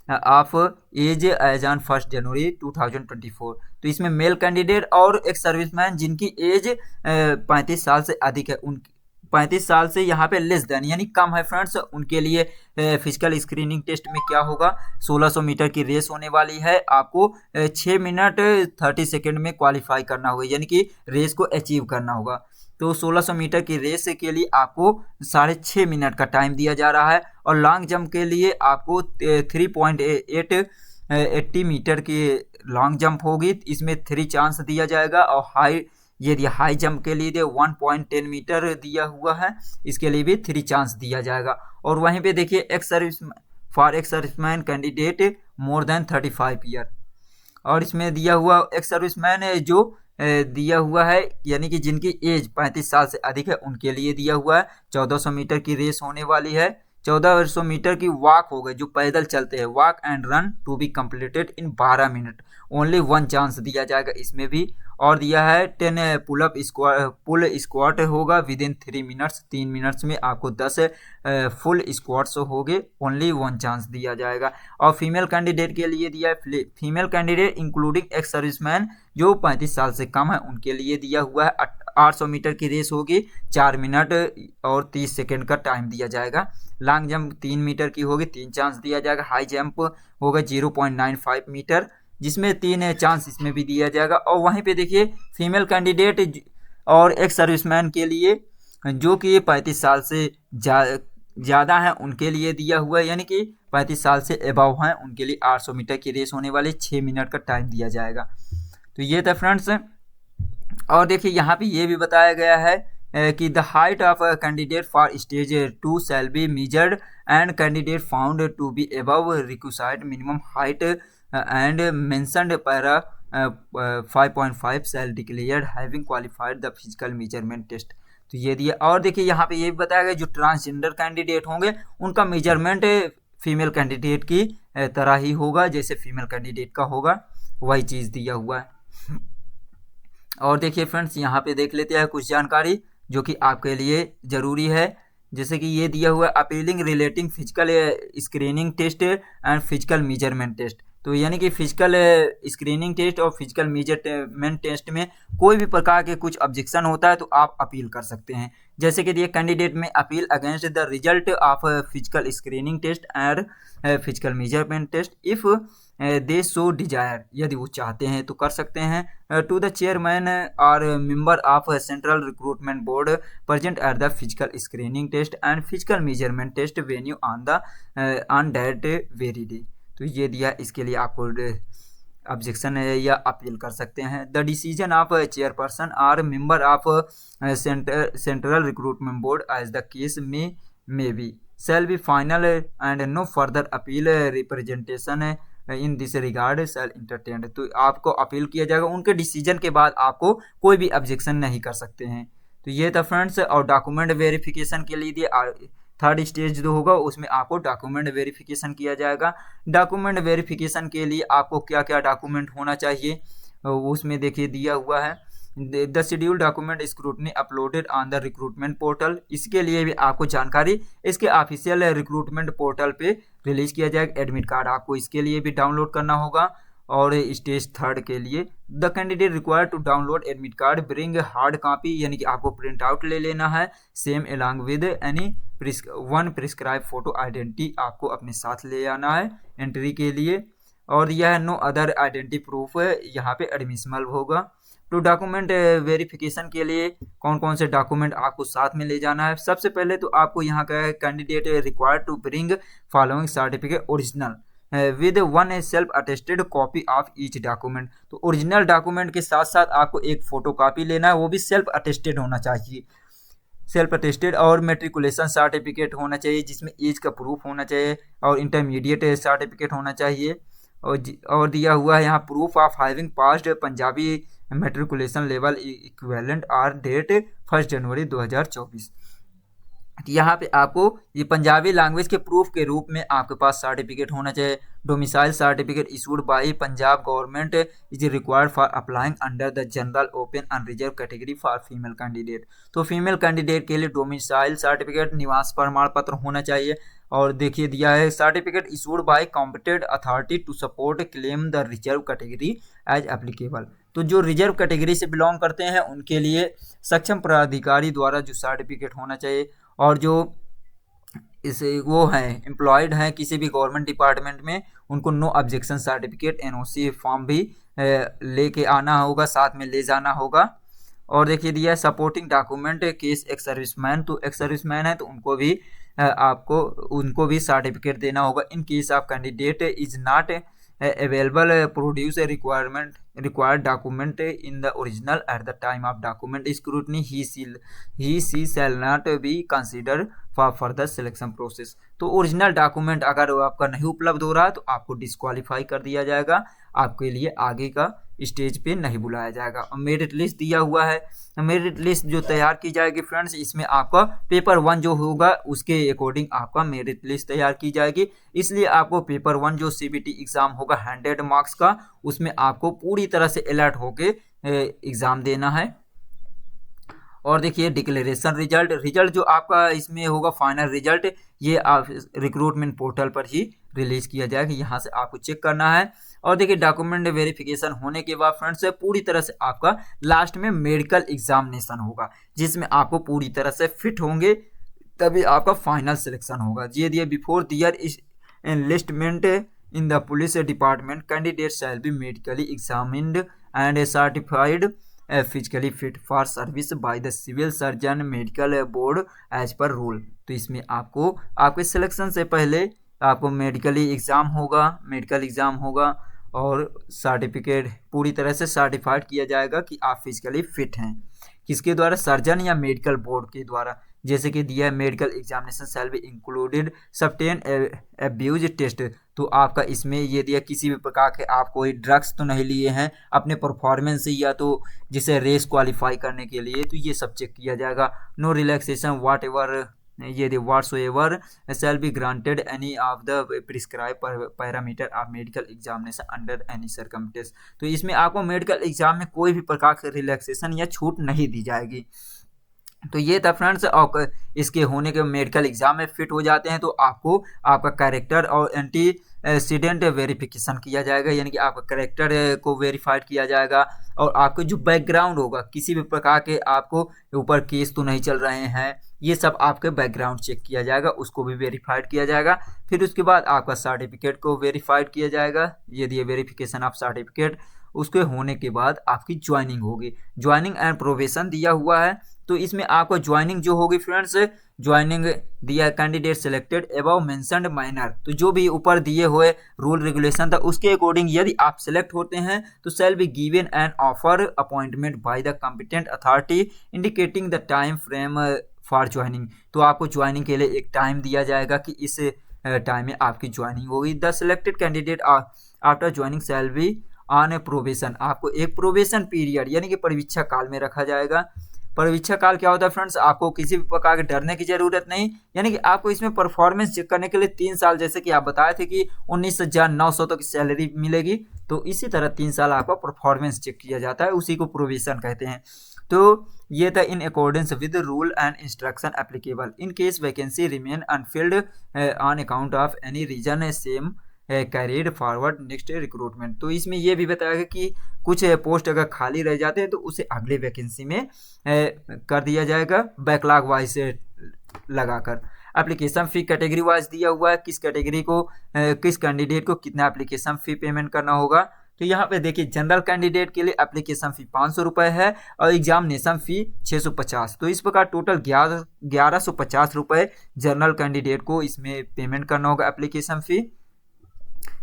of age age on 1 January 2024। तो इसमें मेल कैंडिडेट और एक्स सर्विसमैन जिनकी एज 35 साल से अधिक है, उन 35 साल से यहाँ पे लेस देन यानी कम है फ्रेंड्स, उनके लिए फिजिकल स्क्रीनिंग टेस्ट में क्या होगा, 1600 मीटर की रेस होने वाली है। आपको 6 मिनट 30 सेकेंड में क्वालिफाई करना होगा, यानी कि रेस को अचीव करना होगा। तो 1600 मीटर की रेस के लिए आपको 6.5 मिनट का टाइम दिया जा रहा है। और लॉन्ग जंप के लिए आपको 3.80 मीटर की लॉन्ग जंप होगी, इसमें 3 चांस दिया जाएगा। और यदि हाई जंप के लिए 1.10 मीटर दिया हुआ है, इसके लिए भी 3 चांस दिया जाएगा। और वहीं पे देखिए ex serviceman candidate more than 35 year, और इसमें दिया हुआ एक्स सर्विसमैन जो दिया हुआ है यानी कि जिनकी एज 35 साल से अधिक है, उनके लिए दिया हुआ है 1400 मीटर की रेस होने वाली है। 1400 मीटर की वॉक हो गई, जो पैदल चलते हैं, walk and run to be completed in 12 minute, only 1 chance दिया जाएगा इसमें भी। और दिया है 10 पुल स्क्वाट होगा विद इन 3 मिनट्स, 3 मिनट्स में आपको 10 फुल स्क्वाट्स होंगे, ओनली 1 चांस दिया जाएगा। और फीमेल कैंडिडेट के लिए दिया है female candidate including ex serviceman जो 35 साल से कम है, उनके लिए दिया हुआ है 800 मीटर की रेस होगी, 4 मिनट और 30 सेकेंड का टाइम दिया जाएगा। लॉन्ग जंप 3 मीटर की होगी, 3 चांस दिया जाएगा। हाई जंप होगा 0.95 मीटर, जिसमें 3 चांस इसमें भी दिया जाएगा। और वहीं पे देखिए फीमेल कैंडिडेट और एक्स सर्विसमैन के लिए जो कि 35 साल से ज़्यादा है, उनके लिए दिया हुआ है, यानी कि 35 साल से अबव हैं, उनके लिए 800 मीटर की रेस होने वाली, 6 मिनट का टाइम दिया जाएगा। तो ये था फ्रेंड्स। और देखिए यहाँ पे ये भी बताया गया है कि the height of a candidate for stage 2 shall be measured and candidate found to be above requisite minimum height and mentioned para 5.5 shall declared having qualified the physical measurement test. तो ये दिया। और देखिए यहाँ पे ये भी बताया गया जो ट्रांसजेंडर कैंडिडेट होंगे उनका मेजरमेंट फीमेल कैंडिडेट की तरह ही होगा, जैसे फीमेल कैंडिडेट का होगा वही चीज़ दिया हुआ है। और देखिए फ्रेंड्स यहाँ पे देख लेते हैं कुछ जानकारी जो कि आपके लिए ज़रूरी है। जैसे कि ये दिया हुआ है appealing relating physical screening test and physical measurement test. तो यानी कि फिजिकल स्क्रीनिंग टेस्ट और फिजिकल मेजरमेंट टेस्ट में कोई भी प्रकार के कुछ ऑब्जेक्शन होता है तो आप अपील कर सकते हैं। जैसे कि ये कैंडिडेट में appeal against the result of physical screening test and physical measurement test if they so desire, यदि वो चाहते हैं तो कर सकते हैं। टू द चेयरमैन और member of central recruitment board present at the physical screening test and physical measurement test venue on that very day. तो ये दिया, इसके लिए आपको ऑब्जेक्शन है या अपील कर सकते हैं। द डिसीजन ऑफ चेयरपर्सन और member of central recruitment board as the case may be shall be final and no further appeal representation in this regard shall entertained. तो आपको अपील किया जाएगा, उनके डिसीजन के बाद आपको कोई भी ऑब्जेक्शन नहीं कर सकते हैं। तो ये था फ्रेंड्स। और डॉक्यूमेंट वेरिफिकेशन के लिए थर्ड स्टेज जो होगा उसमें आपको डॉक्यूमेंट वेरिफिकेशन किया जाएगा। डॉक्यूमेंट वेरिफिकेशन के लिए आपको क्या क्या डॉक्यूमेंट होना चाहिए उसमें देखिए दिया हुआ है। The schedule document scrutiny uploaded on the recruitment portal, इसके लिए भी आपको जानकारी इसके ऑफिशियल रिक्रूटमेंट पोर्टल पे रिलीज किया जाएगा। एडमिट कार्ड आपको इसके लिए भी डाउनलोड करना होगा। और स्टेज 3 के लिए the candidate required to download admit card bring hard copy, यानी कि आपको प्रिंट आउट ले लेना है। Same along with any one prescribe photo identity आपको अपने साथ ले आना है एंट्री के लिए। और यह नो अदर आइडेंटिटी प्रूफ यहाँ पे एडमिशनल होगा। तो डॉक्यूमेंट वेरिफिकेशन के लिए कौन कौन से डॉक्यूमेंट आपको साथ में ले जाना है, सबसे पहले तो आपको यहाँ का candidate required to bring following certificate original with one self attested copy of each document. तो ओरिजिनल डॉक्यूमेंट के साथ साथ आपको एक फोटो कॉपी लेना है, वो भी सेल्फ अटेस्टेड होना चाहिए। सेल्फ अटेस्टेड और मेट्रिकुलेशन सर्टिफिकेट होना चाहिए जिसमें एज का प्रूफ होना चाहिए और इंटरमीडिएट सर्टिफिकेट होना चाहिए। और दिया हुआ है यहाँ proof of having passed Punjabi matriculation level equivalent are date 1 January 2024। यहाँ पे आपको ये पंजाबी लैंग्वेज के प्रूफ के रूप में आपके पास सर्टिफिकेट होना चाहिए। Domicile certificate issued bye Punjab government is required for applying under the general open and reserve category for female candidate. तो फीमेल कैंडिडेट के लिए डोमिसाइल सर्टिफिकेट निवास प्रमाण पत्र होना चाहिए। और देखिए दिया है certificate issued by competent authority to support claim the reserve category as applicable. तो जो रिजर्व कैटेगरी से बिलोंग करते हैं उनके लिए सक्षम प्राधिकारी द्वारा जो सर्टिफिकेट होना चाहिए। और जो इस वो हैं एम्प्लॉयड हैं किसी भी गवर्नमेंट डिपार्टमेंट में उनको no objection certificate NOC form भी लेके आना होगा, साथ में ले जाना होगा। और देखिए दिया है सपोर्टिंग डॉक्यूमेंट केस एक सर्विसमैन, तो एक सर्विसमैन है तो उनको भी सर्टिफिकेट देना होगा। इन case of candidate is not available produce a required document in the original at the time of document scrutiny he shall not be considered for further selection process। तो original document अगर वो आपका नहीं उपलब्ध हो रहा है तो आपको डिस्क्वालीफाई कर दिया जाएगा, आपके लिए आगे का स्टेज पे नहीं बुलाया जाएगा। और मेरिट लिस्ट दिया हुआ है, मेरिट लिस्ट जो तैयार की जाएगी फ्रेंड्स इसमें आपका पेपर 1 जो होगा उसके अकॉर्डिंग आपका मेरिट लिस्ट तैयार की जाएगी। इसलिए आपको पेपर 1 जो सीबीटी एग्जाम होगा 100 मार्क्स का उसमें आपको पूरी तरह से अलर्ट होके एग्जाम देना है। और देखिए डिक्लेरेशन रिजल्ट जो आपका इसमें होगा फाइनल रिजल्ट ये आप रिक्रूटमेंट पोर्टल पर ही रिलीज किया जाएगा, यहाँ से आपको चेक करना है। और देखिए डॉक्यूमेंट वेरिफिकेशन होने के बाद फ्रेंड्स पूरी तरह से आपका लास्ट में मेडिकल एग्जामिनेशन होगा जिसमें आपको पूरी तरह से फिट होंगे तभी आपका फाइनल सिलेक्शन होगा। ये दिए before their enlistment in the police department candidate shall be medically examined and certified physically fit for service by the civil surgeon medical board as per rule. तो इसमें आपको आपके सिलेक्शन से पहले आपको मेडिकल एग्ज़ाम होगा और सर्टिफिकेट पूरी तरह से सर्टिफाइड किया जाएगा कि आप फिजिकली फिट हैं, किसके द्वारा, सर्जन या मेडिकल बोर्ड के द्वारा। जैसे कि दिया है medical examination shall be included certain abuse test, तो आपका इसमें ये दिया किसी भी प्रकार के आप कोई ड्रग्स तो नहीं लिए हैं अपने परफॉर्मेंस से या तो जिसे रेस क्वालिफाई करने के लिए, तो ये सब चेक किया जाएगा। नो रिलैक्सेशन वाट एवर ये they what's ever shall be granted any of the prescribe parameter of medical examination under any circumstance. तो इसमें आपको मेडिकल एग्जाम में कोई भी प्रकार से रिलैक्सेशन या छूट नहीं दी जाएगी। तो ये था फ्रेंड्स, और इसके होने के मेडिकल एग्जाम में फिट हो जाते हैं तो आपको आपका कैरेक्टर और एंटीसीडेंट वेरिफिकेशन किया जाएगा, यानी कि आपका कैरेक्टर को वेरीफाइड किया जाएगा। और आपको जो बैकग्राउंड होगा किसी भी प्रकार के आपको ऊपर केस तो नहीं चल रहे हैं, ये सब आपके बैकग्राउंड चेक किया जाएगा, उसको भी वेरीफाइड किया जाएगा। फिर उसके बाद आपका सर्टिफिकेट को वेरीफाइड किया जाएगा, ये दिए वेरिफिकेशन ऑफ सर्टिफिकेट। उसके होने के बाद आपकी ज्वाइनिंग होगी, ज्वाइनिंग एंड प्रोबेशन दिया हुआ है। तो इसमें आपको ज्वाइनिंग जो होगी फ्रेंड्स, ज्वाइनिंग दिया candidate selected above mentioned manner, तो जो भी ऊपर दिए हुए रूल रेगुलेशन था उसके अकॉर्डिंग यदि आप सिलेक्ट होते हैं तो shall be given an offer appointment by the competent authority indicating the time frame for joining. तो आपको ज्वाइनिंग के लिए एक टाइम दिया जाएगा कि इस टाइम में आपकी ज्वाइनिंग होगी। The selected candidate after joining shall be on A probation, आपको एक प्रोबेशन पीरियड यानी कि परिवीक्षा काल में रखा जाएगा। परिवीक्षा काल क्या होता है फ्रेंड्स, आपको किसी भी प्रकार के डरने की जरूरत नहीं, यानी कि आपको इसमें परफॉर्मेंस चेक करने के लिए 3 साल, जैसे कि आप बताए थे कि 19,900 तक सैलरी मिलेगी, तो इसी तरह 3 साल आपका परफॉर्मेंस चेक किया जाता है, उसी को प्रोबेशन कहते हैं। तो ये था in accordance with rule and instruction applicable in case vacancy remain unfilled on account of any reason same carried forward next recruitment. तो इसमें यह भी बताया गया कि कुछ पोस्ट अगर खाली रह जाते हैं तो उसे अगले वैकेंसी में कर दिया जाएगा बैकलॉग वाइज लगाकर। एप्लीकेशन फ़ी कैटेगरी वाइज दिया हुआ है, किस कैटेगरी को किस कैंडिडेट को कितना एप्लीकेशन फ़ी पेमेंट करना होगा। तो यहाँ पे देखिए जनरल कैंडिडेट के लिए एप्लीकेशन फ़ी 500 रुपये है और एग्जामिनेशन फ़ी 650। तो इस प्रकार टोटल 1150 रुपये जनरल कैंडिडेट को इसमें पेमेंट करना होगा एप्लीकेशन फ़ी,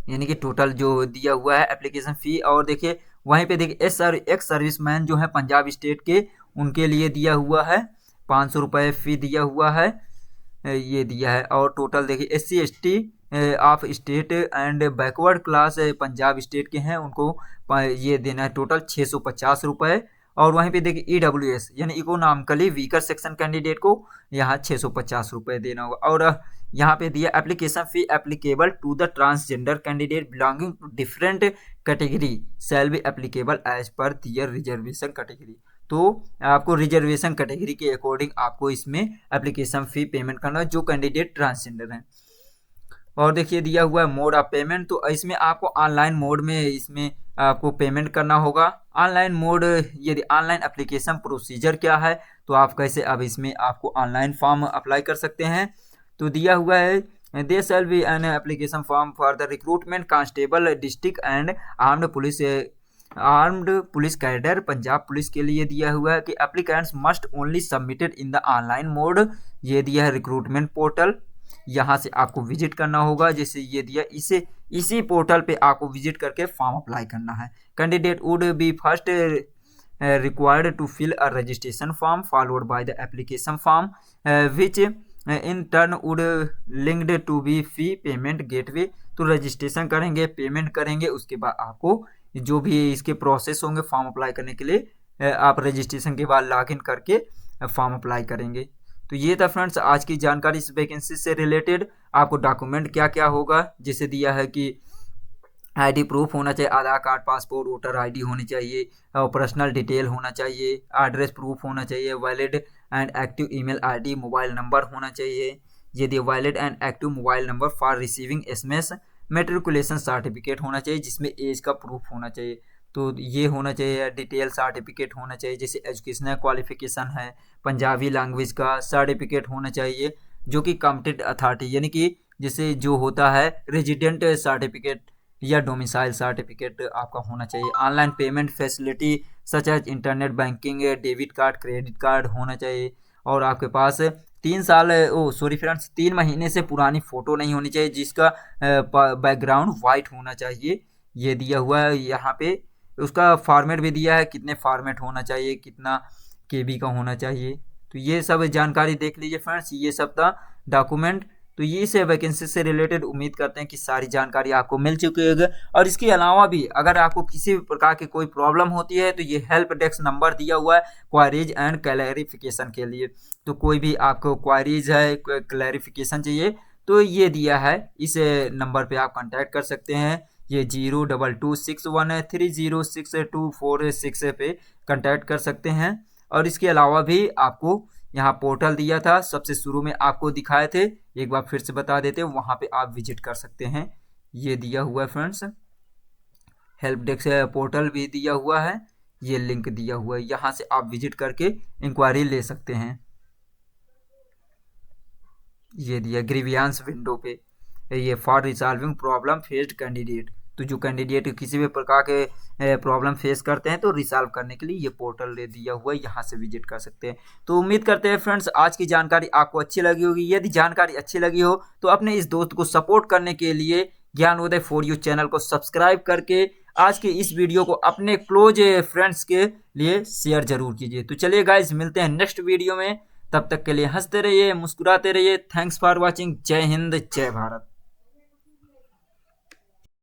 यानी कि टोटल जो दिया हुआ है एप्लीकेशन फ़ी। और देखिए वहीं पे देखिए एक्स सर्विसमैन जो है पंजाब स्टेट के, उनके लिए दिया हुआ है ₹500 फी दिया हुआ है, ये दिया है। और टोटल देखिए SC ST of state and backward class Punjab state के हैं, उनको ये देना है टोटल ₹650। और वहीं पे देखिए EWS यानी इकोनॉमिकली वीकर सेक्शन कैंडिडेट को यहाँ ₹650 देना होगा। और यहाँ पे दिया application fee applicable to the transgender candidate belonging to different category shall be applicable as per their reservation category. तो आपको रिजर्वेशन कैटेगरी के अकॉर्डिंग आपको इसमें एप्लीकेशन फी पेमेंट करना है जो कैंडिडेट ट्रांसजेंडर हैं। और देखिए दिया हुआ है मोड ऑफ पेमेंट, तो इसमें आपको ऑनलाइन मोड में इसमें आपको पेमेंट करना होगा। ऑनलाइन मोड यदि ऑनलाइन एप्लीकेशन प्रोसीजर क्या है, तो आप कैसे अब इसमें आपको ऑनलाइन फॉर्म अप्लाई कर सकते हैं। तो दिया हुआ है they shall be an application form for the recruitment constable district and armed police cadre Punjab police के लिए दिया हुआ है कि applicants must only submitted in the online mode. ये दिया है रिक्रूटमेंट पोर्टल, यहाँ से आपको विजिट करना होगा। जैसे ये दिया इसी पोर्टल पे आपको विजिट करके फॉर्म अप्लाई करना है। Candidate would be first required to fill a registration form followed by the application form which in turn would linked to be fee payment gateway. तो रजिस्ट्रेशन करेंगे, पेमेंट करेंगे, उसके बाद आपको जो भी इसके प्रोसेस होंगे फॉर्म अप्लाई करने के लिए आप रजिस्ट्रेशन के बाद लॉगिन करके फॉर्म अप्लाई करेंगे। तो ये था फ्रेंड्स आज की जानकारी इस वैकेंसी से रिलेटेड। आपको डॉक्यूमेंट क्या क्या होगा, जैसे दिया है कि आईडी प्रूफ होना चाहिए, आधार कार्ड, पासपोर्ट, वोटर आईडी होनी चाहिए, और पर्सनल डिटेल होना चाहिए, एड्रेस प्रूफ होना चाहिए, valid and active email ID, mobile number होना चाहिए। ये दिया valid and active mobile number for receiving SMS, matriculation certificate होना चाहिए जिसमें एज का प्रूफ होना चाहिए। तो ये होना चाहिए, डिटेल सर्टिफिकेट होना चाहिए, जैसे एजुकेशनल क्वालिफिकेशन है, पंजाबी लैंग्वेज का सर्टिफिकेट होना चाहिए जो कि कॉम्पिटेंट अथॉरिटी यानी कि जैसे जो होता है रेजिडेंट सर्टिफिकेट या डोमिसाइल सर्टिफिकेट आपका होना चाहिए। Online payment facility such as internet banking, debit card, credit card होना चाहिए। और आपके पास 3 महीने से पुरानी फ़ोटो नहीं होनी चाहिए जिसका बैकग्राउंड वाइट होना चाहिए। ये दिया हुआ है यहाँ पे, उसका फॉर्मेट भी दिया है कितने फॉर्मेट होना चाहिए, कितना KB का होना चाहिए। तो ये सब जानकारी देख लीजिए फ्रेंड्स, ये सब था डॉक्यूमेंट। तो ये से वैकेंसी से रिलेटेड उम्मीद करते हैं कि सारी जानकारी आपको मिल चुकी होगी। और इसके अलावा भी अगर आपको किसी भी प्रकार की कोई प्रॉब्लम होती है तो ये हेल्प डेस्क नंबर दिया हुआ है क्वारीज एंड क्लैरिफिकेशन के लिए। तो कोई भी आपको क्वारीज है, क्लैरिफिकेशन चाहिए, तो ये दिया है, इस नंबर पे आप कांटेक्ट कर सकते हैं। ये 022261306246 पे कांटेक्ट कर सकते हैं। और इसके अलावा भी आपको यहाँ पोर्टल दिया था, सबसे शुरू में आपको दिखाए थे, एक बार फिर से बता देते हैं, वहाँ पे आप विजिट कर सकते हैं। ये दिया हुआ है फ्रेंड्स, हेल्प डेस्क पोर्टल भी दिया हुआ है, ये लिंक दिया हुआ है, यहाँ से आप विजिट करके इंक्वायरी ले सकते हैं। ये दिया ग्रीवियांस विंडो पे, ये for resolving problem faced candidate. तो जो कैंडिडेट किसी भी प्रकार के प्रॉब्लम फेस करते हैं तो रिसॉल्व करने के लिए ये पोर्टल दिया हुआ है, यहाँ से विजिट कर सकते हैं। तो उम्मीद करते हैं फ्रेंड्स आज की जानकारी आपको अच्छी लगी होगी। यदि जानकारी अच्छी लगी हो तो अपने इस दोस्त को सपोर्ट करने के लिए ज्ञानोदय फॉर यू चैनल को सब्सक्राइब करके आज के इस वीडियो को अपने क्लोज फ्रेंड्स के लिए शेयर जरूर कीजिए। तो चलिए गाइज, मिलते हैं नेक्स्ट वीडियो में, तब तक के लिए हंसते रहिए, मुस्कुराते रहिए। Thanks for watching. जय हिंद, जय भारत।